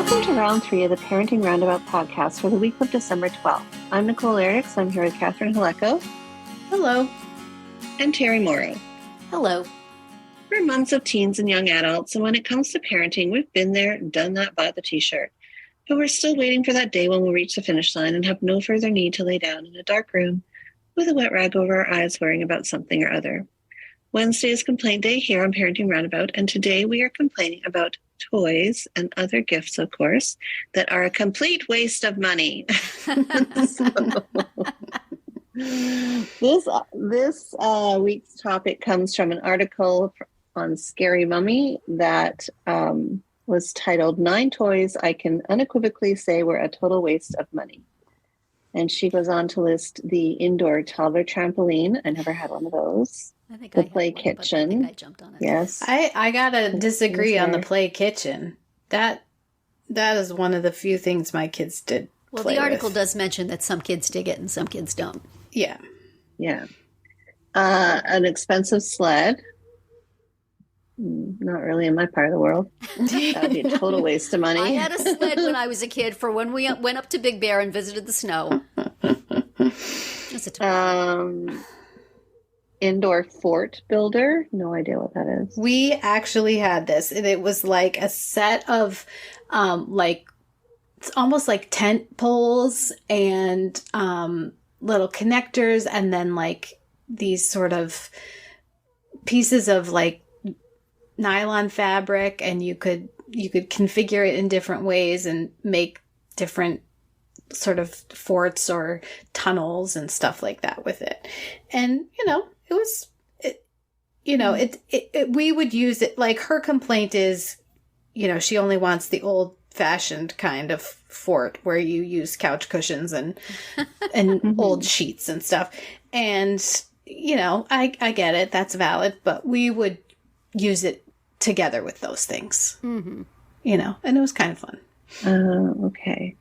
Welcome to round 3 of the Parenting Roundabout podcast for the week of December 12th. I'm Nicole Eriks. I'm here with Catherine Haleko. Hello. And Terry Morrow. Hello. We're moms of teens and young adults, and when it comes to parenting, we've been there, done that, bought the t-shirt. But we're still waiting for that day when we'll reach the finish line and have no further need to lay down in a dark room with a wet rag over our eyes worrying about something or other. Wednesday is complaint day here on Parenting Roundabout, and today we are complaining about toys and other gifts, of course, that are a complete waste of money. This week's topic comes from an article on Scary Mummy that was titled 9 Toys I Can Unequivocally Say Were a Total Waste of Money. And she goes on to list the indoor toddler trampoline. I never had one of those. I think the I play had one, kitchen. I think I jumped on it. Yes. I gotta disagree on the play kitchen. That is one of the few things my kids did. Well, play the article with. does mention that some kids dig it and some kids don't. Yeah. Yeah. An expensive sled. Not really in my part of the world. That would be a total waste of money. I had a sled when I was a kid for when we went up to Big Bear and visited the snow. That's a total Indoor fort builder. No idea what that is. We actually had this, and it was like a set of it's almost like tent poles and little connectors, and then like these sort of pieces of like nylon fabric, and you could configure it in different ways and make different sort of forts or tunnels and stuff like that with it. And we would use it. Like, her complaint is, she only wants the old fashioned kind of fort where you use couch cushions and old sheets and stuff. And, I get it. That's valid. But we would use it together with those things, and it was kind of fun. Okay.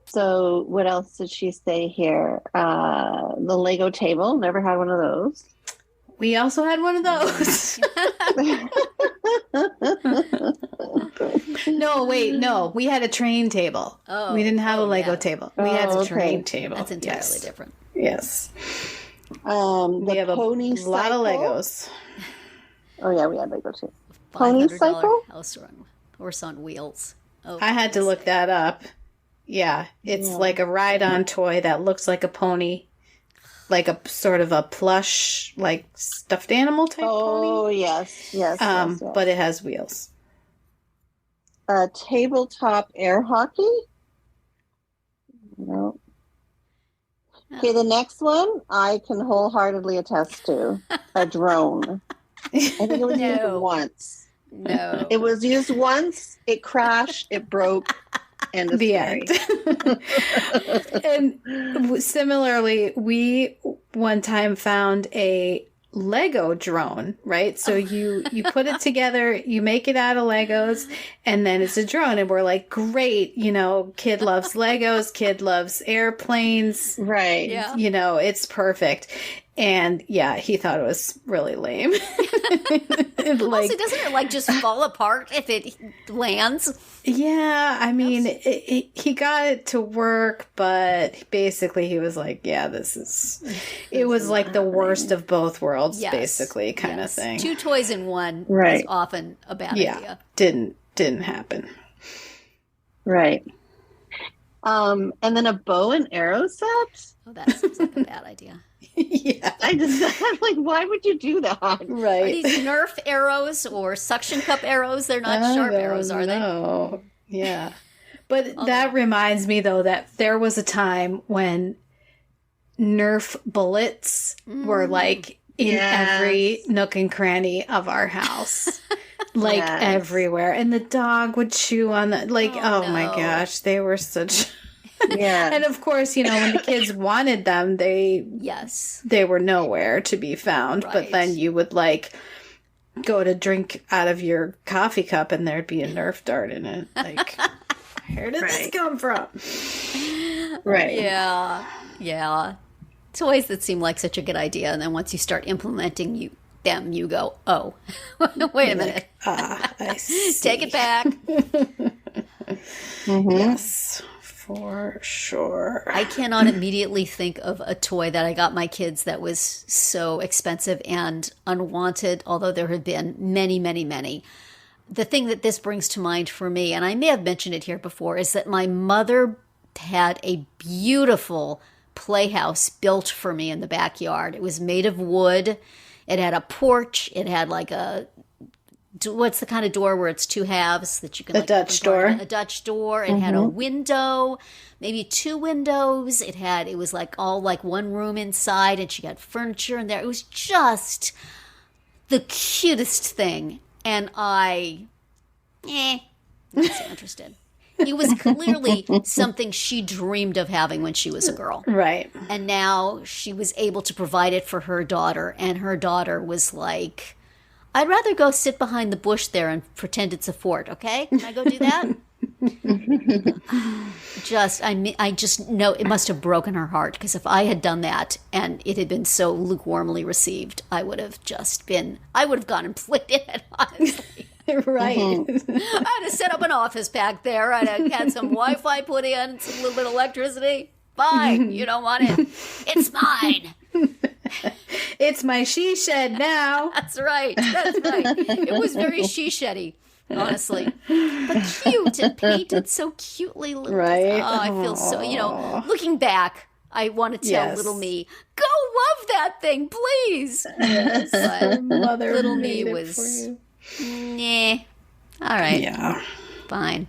So what else did she say here? The Lego table. Never had one of those. We also had one of those. No. We had a train table. We didn't have a Lego table. We had a train table. That's entirely different. Yes. We have a lot of Legos. Oh yeah, we had Lego too. Pony cycle? Horse on wheels. Oh, I had to look that up. Yeah, it's like a ride-on toy that looks like a pony, like a sort of a plush, like stuffed animal type pony. Oh yes. But it has wheels. Tabletop air hockey? No. Okay, the next one I can wholeheartedly attest to. A drone. I think it was used once. No. It was used once, it crashed, it broke, and the end. And similarly, we one time found a Lego drone, right? So you put it together, you make it out of Legos, and then it's a drone. And we're like, great, kid loves Legos, kid loves airplanes. Right. Yeah. It's perfect. And yeah, he thought it was really lame. Also, doesn't it just fall apart if it lands? Yeah, I mean, he got it to work, but basically he was like, yeah, it was like the worst of both worlds, basically, kind of thing. 2 toys in one is often a bad idea. Didn't happen. Right. And then a bow and arrow set? Oh, that seems like a bad idea. Yeah. I'm like, why would you do that? Right. Are these Nerf arrows or suction cup arrows? They're not sharp arrows, are they? No. Yeah. But that reminds me, though, that there was a time when Nerf bullets were like in every nook and cranny of our house. Everywhere. And the dog would chew on the, my gosh, they were such... Yeah. And of course, when the kids wanted them, they were nowhere to be found. Right. But then you would go to drink out of your coffee cup and there'd be a Nerf dart in it. Like, where did this come from? Right. Yeah. Yeah. Toys that seem like such a good idea, and then once you start implementing, you them, you go, oh, wait a minute. I see. Take it back. Yes, for sure. I cannot immediately think of a toy that I got my kids that was so expensive and unwanted, although there have been many, many, many. The thing that this brings to mind for me, and I may have mentioned it here before, is that my mother had a beautiful playhouse built for me in the backyard. It was made of wood. It had a porch. It had like a, what's the kind of door where it's two halves that you can, like, Dutch door. A Dutch door. It had a window, maybe 2 windows. It was like all like one room inside, and she got furniture in there. It was just the cutest thing. And I wasn't so interested. It was clearly something she dreamed of having when she was a girl. Right. And now she was able to provide it for her daughter. And her daughter was like, I'd rather go sit behind the bush there and pretend it's a fort, okay? Can I go do that? I just know it must have broken her heart, because if I had done that and it had been so lukewarmly received, I would have gone and played it, honestly. Right. I had to set up an office back there. I had some Wi-Fi put in, some little bit of electricity. Fine, you don't want it. It's mine. It's my she shed now. That's right. It was very she-sheddy, honestly. But cute and painted so cutely. Right. Oh, I feel so, looking back, I want to tell little me, go love that thing, please. Yes. But Mother little made me it was, for you. nah. All right. Yeah. Fine.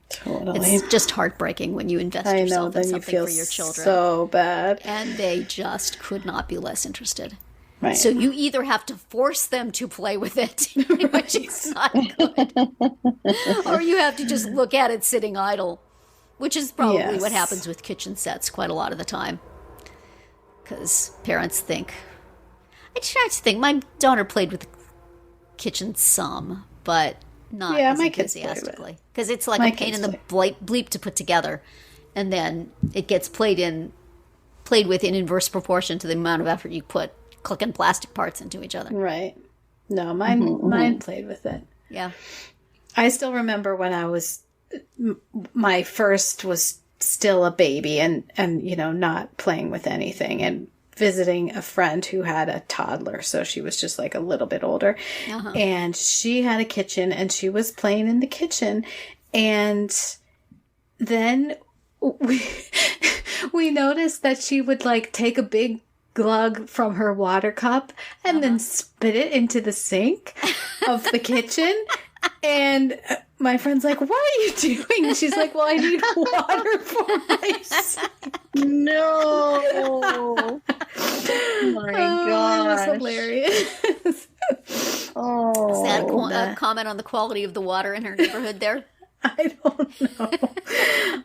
Totally. It's just heartbreaking when you invest I know, yourself in then you something feel for your children. so bad. And they just could not be less interested. Right. So you either have to force them to play with it, which is not good, or you have to just look at it sitting idle, which is probably what happens with kitchen sets quite a lot of the time. Because parents think... I try to think. My daughter played with the kitchen some, but not as enthusiastically. Because it's like a pain in the bleep to put together. And then it gets played with in inverse proportion to the amount of effort you put clicking plastic parts into each other. Right. No, mine played with it. Yeah. I still remember when my first was still a baby and not playing with anything, and visiting a friend who had a toddler. So she was just like a little bit older. Uh-huh. And she had a kitchen and she was playing in the kitchen. And then we noticed that she would like take a big glug from her water cup and then spit it into the sink of the kitchen. And my friend's like, what are you doing? And she's like, well, I need water for my sink. No. Oh my God. It was hilarious. Is that a comment on the quality of the water in her neighborhood there? I don't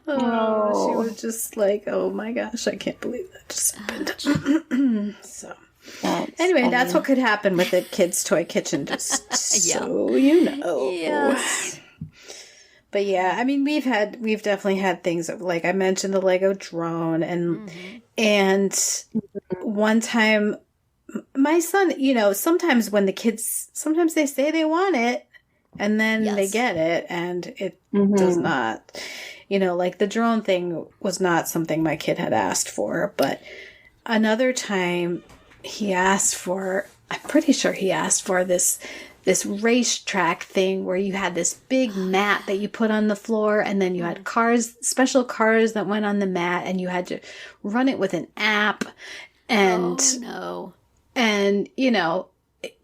know. She was just like, oh my gosh, I can't believe that just happened. So. That's what could happen with a kid's toy kitchen, just so you know. Yes. But yeah, I mean, we've definitely had things like I mentioned the Lego drone, and one time my son, sometimes when the kids, sometimes they say they want it and then they get it and it does not, like the drone thing was not something my kid had asked for, but another time I'm pretty sure he asked for this racetrack thing where you had this big mat that you put on the floor, and then you had special cars that went on the mat, and you had to run it with an app. And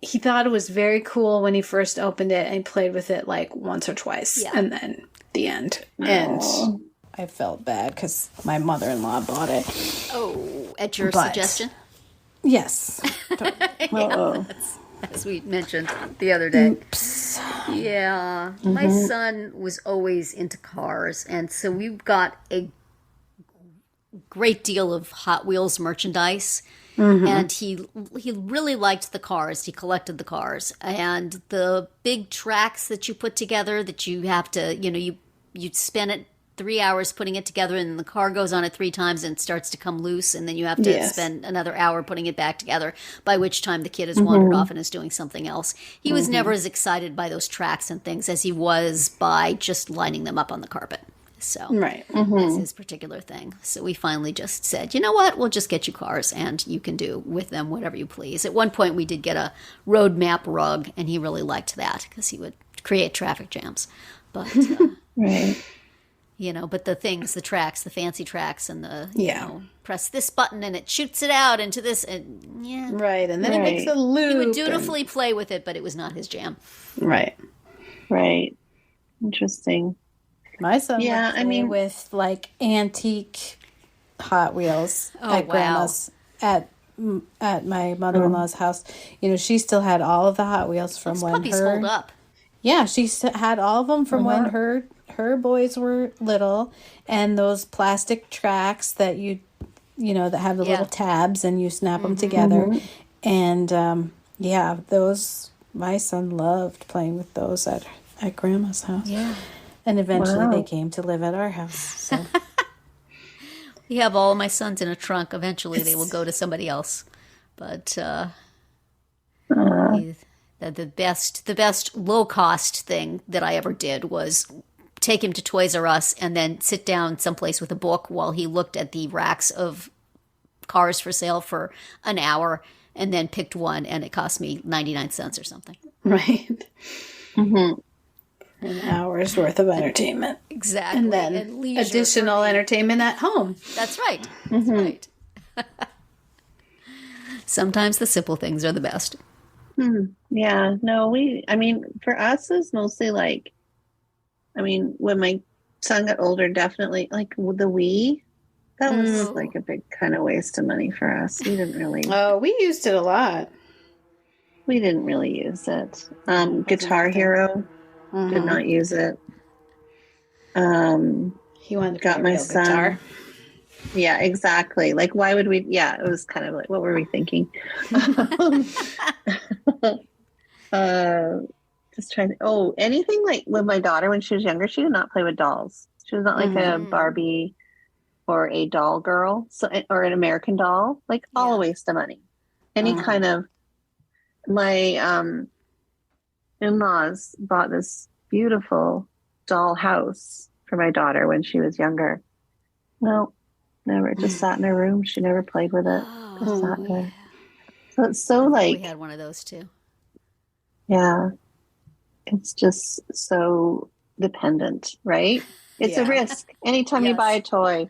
he thought it was very cool when he first opened it, and he played with it like once or twice, and then the end. And I felt bad because my mother-in-law bought it. Oh, at your suggestion? Yes. As we mentioned the other day. Oops. Yeah. My son was always into cars, and so we've got a great deal of Hot Wheels merchandise. And he really liked the cars. He collected the cars. And the big tracks that you put together that you have to, you spin it 3 hours putting it together, and the car goes on it 3 times and it starts to come loose, and then you have to spend another hour putting it back together, by which time the kid has wandered off and is doing something else. He was never as excited by those tracks and things as he was by just lining them up on the carpet. So that's his particular thing. So we finally just said, you know what, we'll just get you cars and you can do with them whatever you please. At one point we did get a road map rug, and he really liked that because he would create traffic jams. But but the things, the tracks, the fancy tracks, and the press this button and it shoots it out into this, and right, and then it makes a loop. He would dutifully play with it, but it was not his jam. Right. Interesting. My son would play with like antique Hot Wheels at Grandma's at my mother-in-law's house. She still had all of the Hot Wheels from when puppies hold up. Yeah, she had all of them from when her boys were little, and those plastic tracks that that have the little tabs and you snap them together. And those, my son loved playing with those at Grandma's house. Yeah. And eventually they came to live at our house. So. We have all my sons in a trunk. Eventually they will go to somebody else. But the best low-cost thing that I ever did was take him to Toys R Us and then sit down someplace with a book while he looked at the racks of cars for sale for an hour, and then picked one, and it cost me 99 cents or something. Right. An hour's worth of entertainment. Exactly. And then additional entertainment at home. That's right. That's right. Sometimes the simple things are the best. Yeah. No, for us, it's mostly like, when my son got older, definitely like the Wii, that was like a big kind of waste of money for us. We didn't really. Oh, we used it a lot. We didn't really use it. Guitar Hero. Did not use it. He wanted to got my son. Guitar. Yeah, exactly. Like, why would we? Yeah, it was kind of like, what were we thinking? Just trying to. Oh, anything like with my daughter when she was younger, she did not play with dolls. She was not like a Barbie or a doll girl, or an American Doll. Like, all a waste of money. Any kind of my in-laws bought this beautiful doll house for my daughter when she was younger. No, never. It just sat in her room. She never played with it. Just sat there. So it's so like, we had one of those too. Yeah, it's just so dependent, right? It's a risk anytime you buy a toy.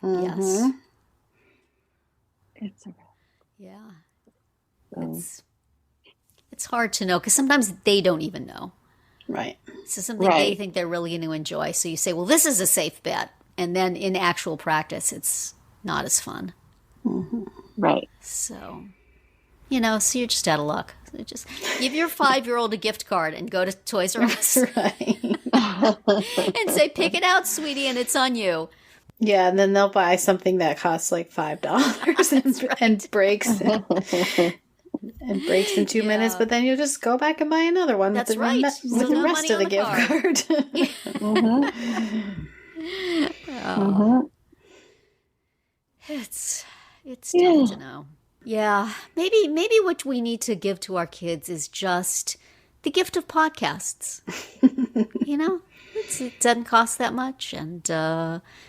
Yes, it's a risk. Yeah, it's hard to know because sometimes they don't even know. Right. So something they think they're really going to enjoy. So you say, well, this is a safe bet. And then in actual practice, it's not as fun. Right. So, so you're just out of luck. So just give your 5-year-old a gift card and go to Toys R Us. Right. And say, pick it out, sweetie, and it's on you. Yeah, and then they'll buy something that costs like $5 and breaks. And breaks in 2 minutes, but then you'll just go back and buy another one with the rest of the gift card. It's tough to know. Yeah, maybe what we need to give to our kids is just the gift of podcasts. It doesn't cost that much, and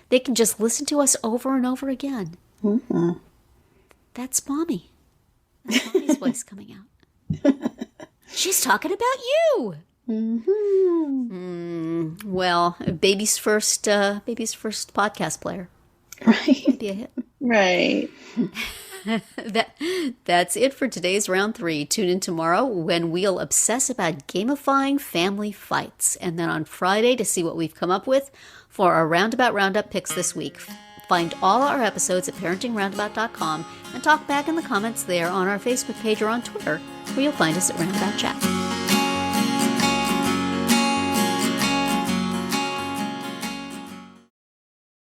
they can just listen to us over and over again. That's Mommy. That's Mommy's voice coming out. She's talking about you. Well, baby's first podcast player. Right. Maybe a hit. Right. That's it for today's round 3. Tune in tomorrow when we'll obsess about gamifying family fights, and then on Friday to see what we've come up with for our Roundabout Roundup picks this week. Find all our episodes at parentingroundabout.com and talk back in the comments there on our Facebook page or on Twitter, where you'll find us at Roundabout Chat.